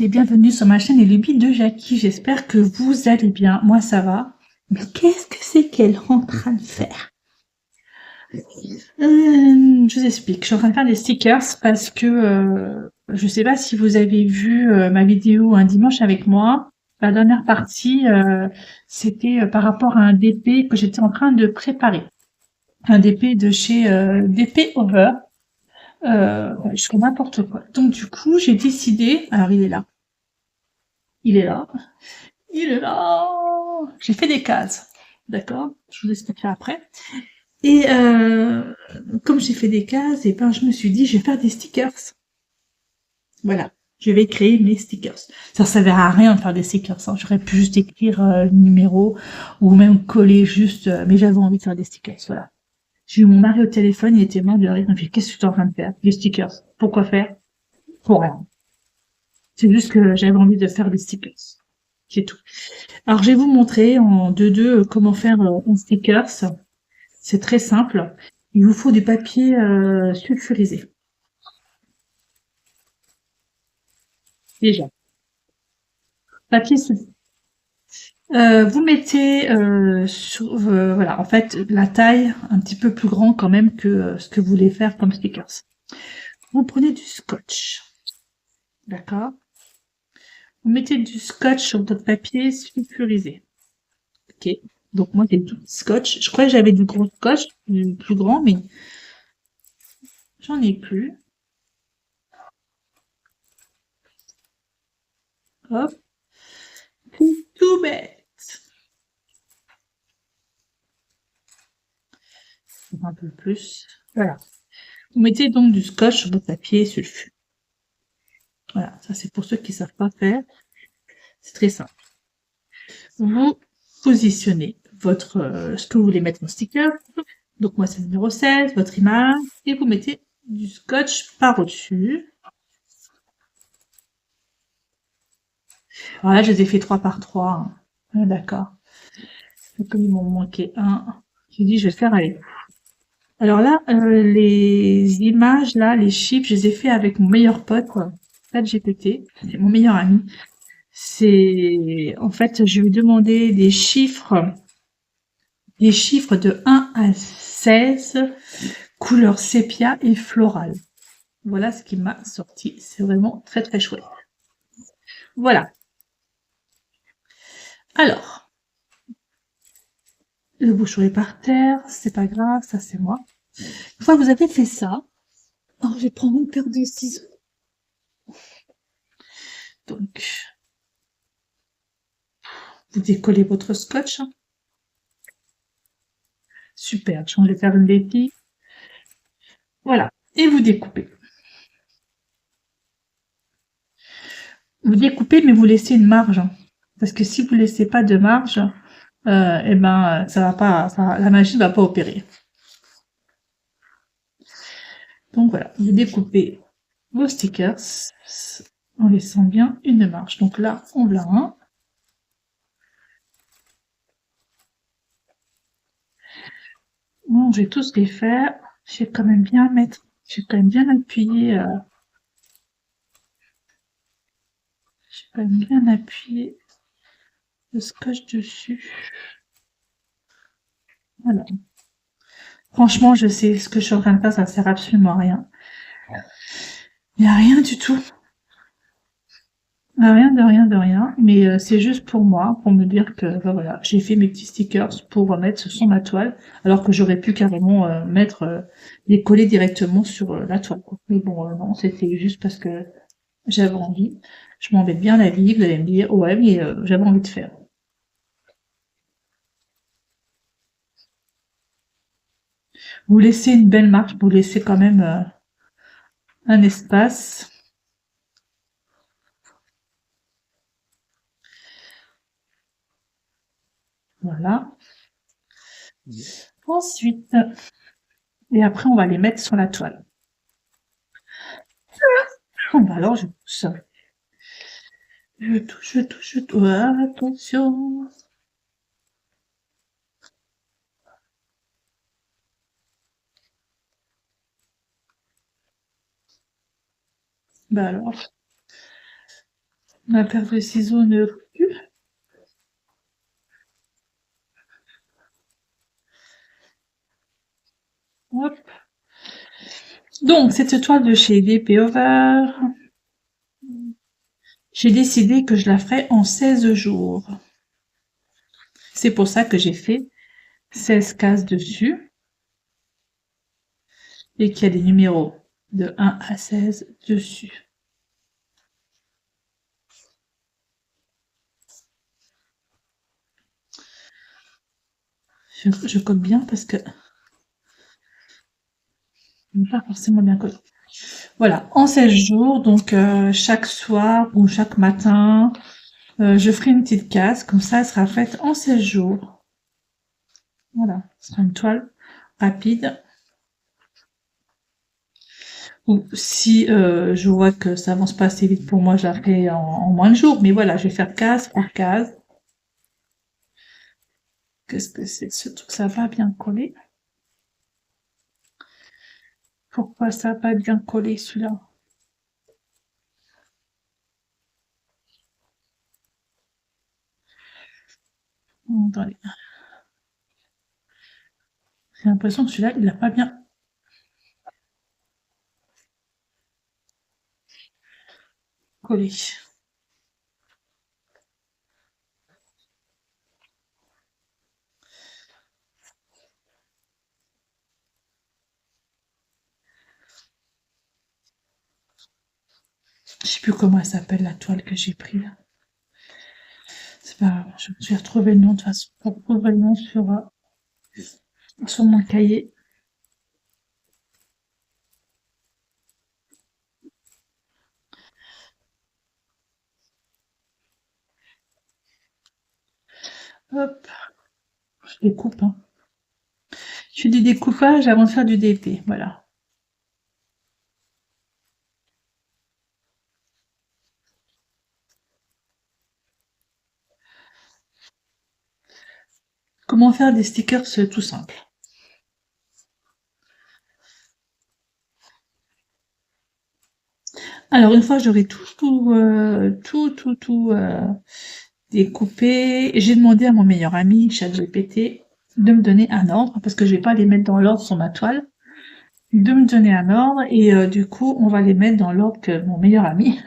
monde et bienvenue sur ma chaîne Les Lubies de Jackie. J'espère que vous allez bien. Moi, ça va. Mais qu'est-ce que c'est qu'elle est en train de faire? Je vous explique. Je suis en train de faire des stickers parce que je sais pas si vous avez vu ma vidéo un dimanche avec moi. La dernière partie, c'était par rapport à un DP que j'étais en train de préparer. Un DP de chez DP Over. Je fais n'importe quoi. Donc du coup, j'ai décidé. Alors il est là. Il est là. Il est là. J'ai fait des cases. D'accord? Je vous expliquerai après. Et comme j'ai fait des cases, et ben je me suis dit je vais faire des stickers. Voilà. Je vais créer mes stickers. Ça servait à rien de faire des stickers. Hein. J'aurais pu juste écrire le numéro ou même coller juste. Mais j'avais envie de faire des stickers. Voilà. J'ai eu mon mari au téléphone, il était mort de rire. Il m'a dit qu'est-ce que tu es en train de faire? Des stickers. Pourquoi faire? Pour rien. C'est juste que j'avais envie de faire des stickers. C'est tout. Alors, je vais vous montrer en 2-2 comment faire un stickers. C'est très simple. Il vous faut du papier sulfurisé. Déjà. Papier sulfurisé. Vous mettez voilà, en fait, la taille un petit peu plus grand quand même que ce que vous voulez faire comme stickers. Vous prenez du scotch. D'accord? Vous mettez du scotch sur votre papier sulfurisé. Ok. Donc moi, j'ai du scotch. Je croyais que j'avais du gros scotch, du plus grand, mais j'en ai plus. Hop. Tout bête. Un peu plus. Voilà. Vous mettez donc du scotch sur votre papier sulfu. Voilà, ça c'est pour ceux qui ne savent pas faire. C'est très simple. Vous positionnez votre ce que vous voulez mettre en sticker. Donc moi c'est le numéro 16, votre image, et vous mettez du scotch par-dessus. Alors là je les ai fait 3 par 3. Hein. Ah, d'accord. Comme il m'en manquait un, j'ai dit je vais le faire avec. Alors là, les images, là, les chiffres, je les ai fait avec mon meilleur pote, quoi. ChatGPT, c'est mon meilleur ami. C'est, en fait, je lui ai demandé des chiffres de 1 à 16, couleur sépia et florale. Voilà ce qui m'a sorti. C'est vraiment très très chouette. Voilà. Alors, le bouchon est par terre, c'est pas grave, ça c'est moi. Une fois que vous avez fait ça, alors je vais prendre une paire de ciseaux. Donc, vous décollez votre scotch. Super, je vais faire une lentille. Voilà. Et vous découpez. Vous découpez, mais vous laissez une marge. Parce que si vous laissez pas de marge, eh ben, ça va pas, la magie va pas opérer. Donc voilà, vous découpez vos stickers en laissant bien une marge. Donc là, on l'a un. Bon, je vais tous les faire. Je vais quand même bien mettre, je vais quand même bien appuyer, je vais quand même bien appuyer le scotch dessus. Voilà. Franchement, je sais ce que je suis en train de faire, ça sert absolument à rien. Il n'y a rien du tout. Rien de rien de rien, mais c'est juste pour moi, pour me dire que ben voilà, j'ai fait mes petits stickers pour mettre sur ma toile, alors que j'aurais pu carrément mettre les coller directement sur la toile. Quoi. Mais bon, non, c'était juste parce que j'avais envie. Je m'embête bien la vie, vous allez me dire, ouais, mais j'avais envie de faire. Vous laissez une belle marge, vous laissez quand même un espace. Voilà. Ensuite, et après on va les mettre sur la toile. Alors je pousse. Je touche, je touche, je touche. Attention. Bah alors. Ma paire de ciseaux ne plus. Hop. Donc, cette toile de chez DP Over, j'ai décidé que je la ferai en 16 jours. C'est pour ça que j'ai fait 16 cases dessus et qu'il y a des numéros de 1 à 16 dessus. Je colle bien parce que pas forcément bien collé. Voilà, en 16 jours, donc chaque soir ou chaque matin, je ferai une petite case, comme ça elle sera faite en 16 jours. Voilà, ce sera une toile rapide. Ou si je vois que ça avance pas assez vite pour moi, je la ferai en moins de jours. Mais voilà, je vais faire case par case. Qu'est-ce que c'est que ce truc? Ça va bien coller. Pourquoi ça va pas bien coller celui-là? Attendez. J'ai l'impression que celui-là, il n'a pas bien collé. Je sais plus comment elle s'appelle la toile que j'ai pris là. C'est pas grave, je vais retrouver le nom de toute façon. Je vais retrouver le nom sur mon cahier. Hop, je découpe. Hein. Je fais du découpage avant de faire du DP, voilà. Comment faire des stickers tout simples. Alors une fois que j'aurai tout découpé, j'ai demandé à mon meilleur ami, ChatGPT, de me donner un ordre, parce que je vais pas les mettre dans l'ordre sur ma toile, de me donner un ordre, et du coup, on va les mettre dans l'ordre que mon meilleur ami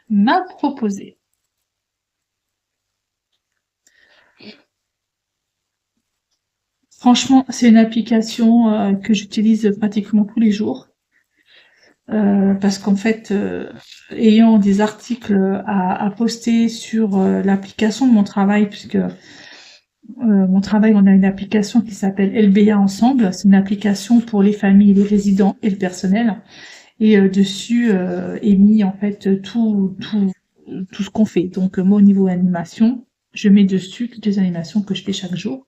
m'a proposé. Franchement, c'est une application que j'utilise pratiquement tous les jours. Parce qu'en fait, ayant des articles à poster sur l'application de mon travail, puisque mon travail, on a une application qui s'appelle LBA Ensemble. C'est une application pour les familles, les résidents et le personnel. Et dessus est mis en fait tout ce qu'on fait. Donc moi, au niveau animation, je mets dessus toutes les animations que je fais chaque jour.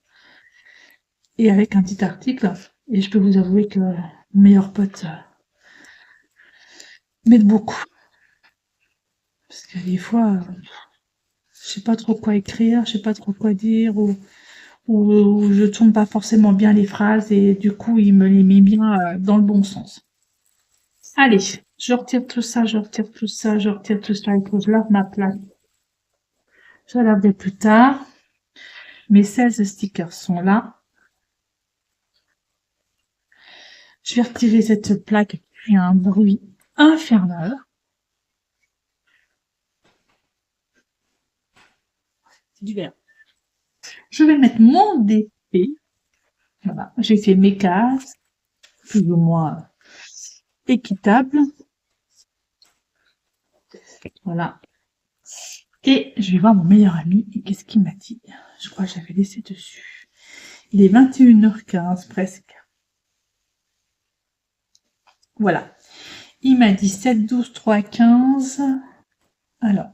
Et avec un petit article. Et je peux vous avouer que mon meilleur pote m'aide beaucoup. Parce que des fois, je sais pas trop quoi écrire, je sais pas trop quoi dire, ou je tourne pas forcément bien les phrases et du coup il me les met bien dans le bon sens. Allez, je retire tout ça, je retire tout ça, je retire tout ça, et que je lave ma plaque. Je la laverai plus tard. Mes 16 stickers sont là. Je vais retirer cette plaque qui fait un bruit infernal. C'est du verre. Je vais mettre mon DP. Voilà, j'ai fait mes cases, plus ou moins équitables. Voilà. Et je vais voir mon meilleur ami. Et qu'est-ce qu'il m'a dit? Je crois que j'avais laissé dessus. Il est 21h15 presque. Voilà. Il m'a dit 7, 12, 3, 15. Alors.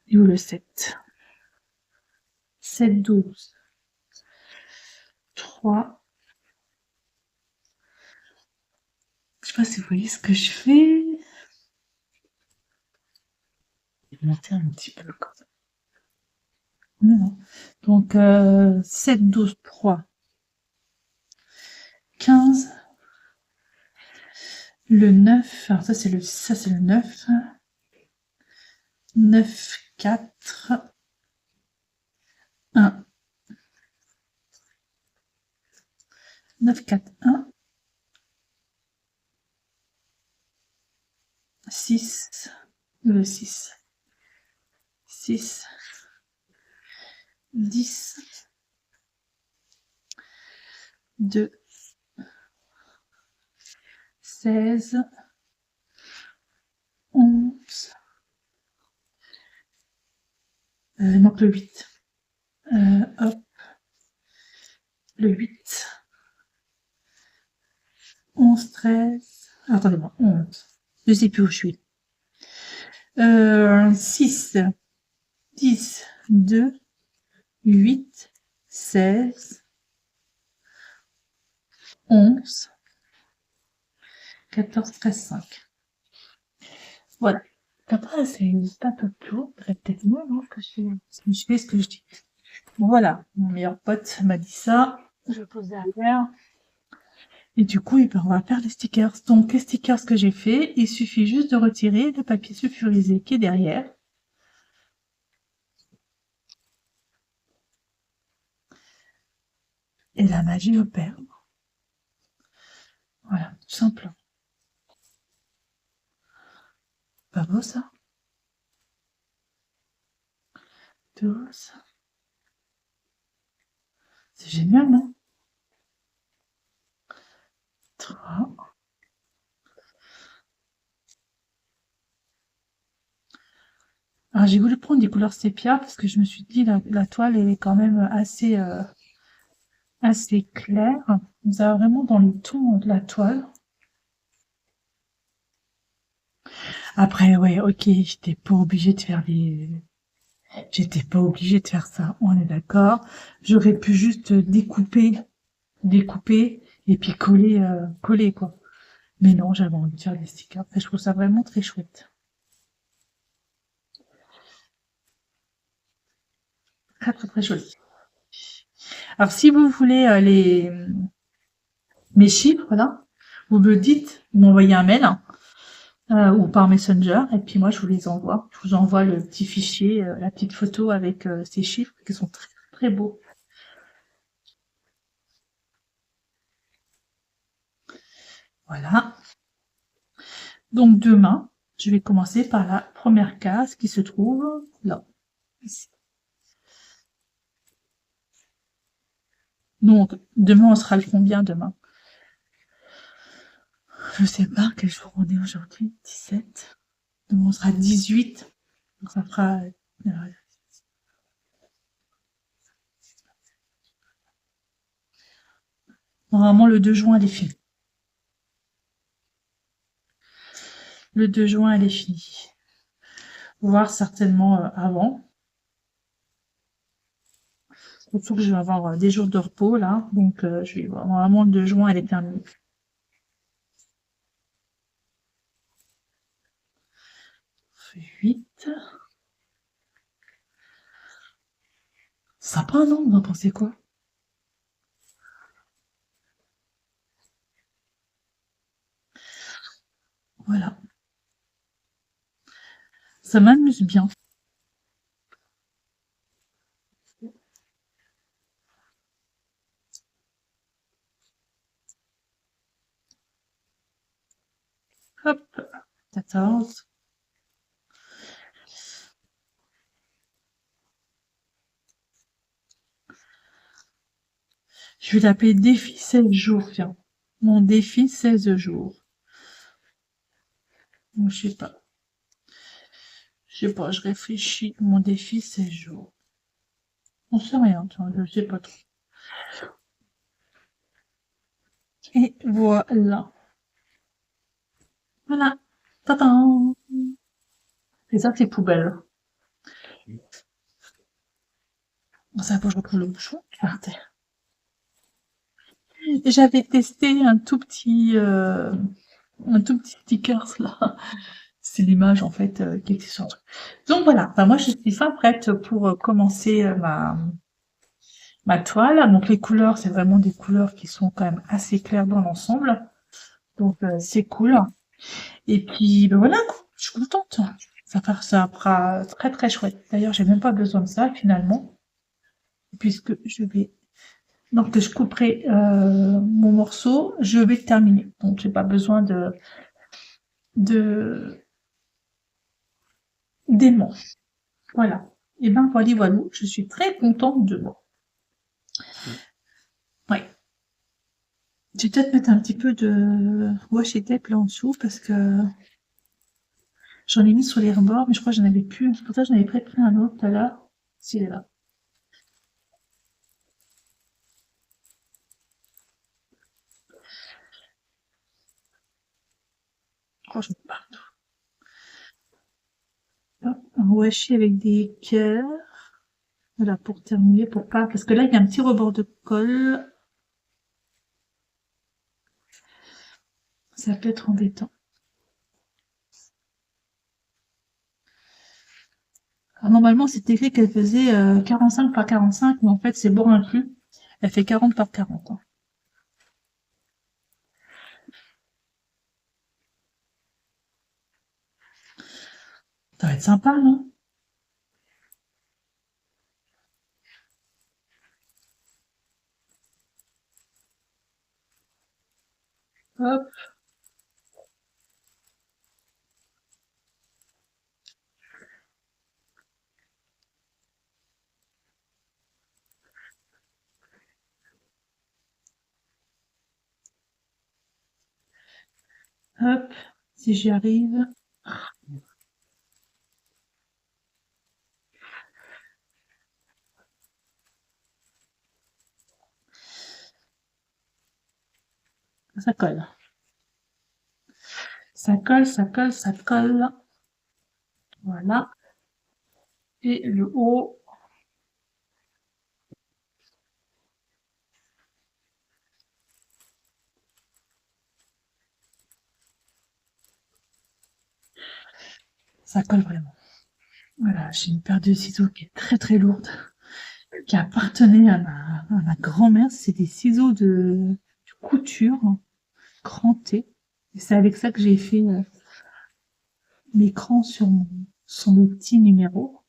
Et où le 7? 7, 12, 3. Je sais pas si vous voyez ce que je fais. Je vais monter un petit peu comme ça. Non. Donc 7, 12, 3, 15. Le 9, alors ça c'est le 9. 9, 4, 1. 9, 4, 1. 6. Le 6. 6. 10. 2. 16. 11. Donc le 8. Hop. Le 8. 11, 13. Attendez-moi, 11. Je sais plus où je suis. 6, 10, 2, 8, 16, 11, 14, 13, 5. Voilà. Après, c'est un peu plus haut. Peut-être mieux, non, je fais ce que je dis. Bon, voilà. Mon meilleur pote m'a dit ça. Je pose derrière. Et du coup, on va faire les stickers. Donc, les stickers que j'ai fait, il suffit juste de retirer le papier sulfurisé qui est derrière. Et la magie opère. Voilà, tout simple. Pas beau ça? 12. C'est génial, non? 3. Alors j'ai voulu prendre des couleurs sépia parce que je me suis dit la toile elle est quand même assez claire. On a vraiment dans le ton de la toile. Après ouais ok, j'étais pas obligée de faire ça, on est d'accord. J'aurais pu juste découper et puis coller quoi. Mais non, j'avais envie de faire des stickers. Je trouve ça vraiment très chouette. Très très très joli. Alors si vous voulez mes chiffres là, vous me dites, vous m'envoyez un mail ou par Messenger et puis moi je vous les envoie. Je vous envoie le petit fichier, la petite photo avec ces chiffres qui sont très très beaux. Voilà. Donc demain, je vais commencer par la première case qui se trouve là, ici. Donc demain on sera le combien demain? Je sais pas quel jour on est aujourd'hui, 17. Donc on sera 18. Donc ça fera normalement le 2 juin elle est finie. Le 2 juin elle est finie. Voire certainement avant. Surtout que je vais avoir des jours de repos là, donc je vais voir. Normalement le 2 juin elle est terminée. 8. Sympa, non? Vous en pensez quoi? Voilà. Ça m'amuse bien. Hop, 14. Je vais l'appeler défi 16 jours, tiens. Mon défi 16 jours. Donc, je sais pas. Je réfléchis. Mon défi 16 jours. On sait rien, tiens, je sais pas trop. Et voilà. Voilà. Tadam! Et ça, c'est poubelle. Ça, faut que je retrouve le bouchon. Par terre. J'avais testé un tout petit stickers là. C'est l'image en fait qui était sur le truc. Donc voilà, enfin, moi je suis fin prête pour commencer ma toile. Donc les couleurs, c'est vraiment des couleurs qui sont quand même assez claires dans l'ensemble. Donc c'est cool. Et puis ben voilà, quoi, je suis contente. Ça fera très très chouette. D'ailleurs, j'ai même pas besoin de ça finalement, puisque je vais donc je couperai mon morceau, je vais terminer. Donc j'ai pas besoin de d'aimant. Voilà. Et ben voilà, voilà, je suis très contente de moi. Ouais. Je vais peut-être mettre un petit peu de washi tape là en dessous parce que j'en ai mis sur les rebords, mais je crois que j'en avais plus. C'est pour ça que j'en avais pris un autre tout à l'heure. S'il est là. Franchement, partout. Hop, un washi avec des cœurs. Voilà, pour terminer, pour pas, parce que là, il y a un petit rebord de colle. Ça peut être embêtant. Alors, normalement, c'est écrit qu'elle faisait 45 par 45, mais en fait, c'est bon inclus. Elle fait 40 par 40. Hein. Ça va être sympa, non? Hop, hop, si j'y arrive. Ça colle. Ça colle, ça colle, ça colle. Voilà. Et le haut. Ça colle vraiment. Voilà, j'ai une paire de ciseaux qui est très très lourde, qui appartenait à ma grand-mère. C'est des ciseaux de couture, hein, crantés. Et c'est avec ça que j'ai fait mes crans sur mon petit numéro.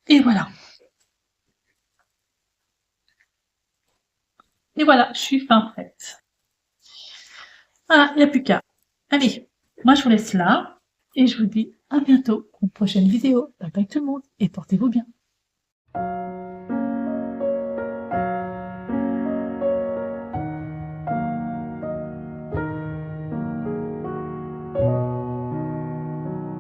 Et voilà. Et voilà, je suis fin prête. Voilà, il n'y a plus qu'à. Allez, moi je vous laisse là. Et je vous dis à bientôt pour une prochaine vidéo. Bye bye tout le monde et portez-vous bien.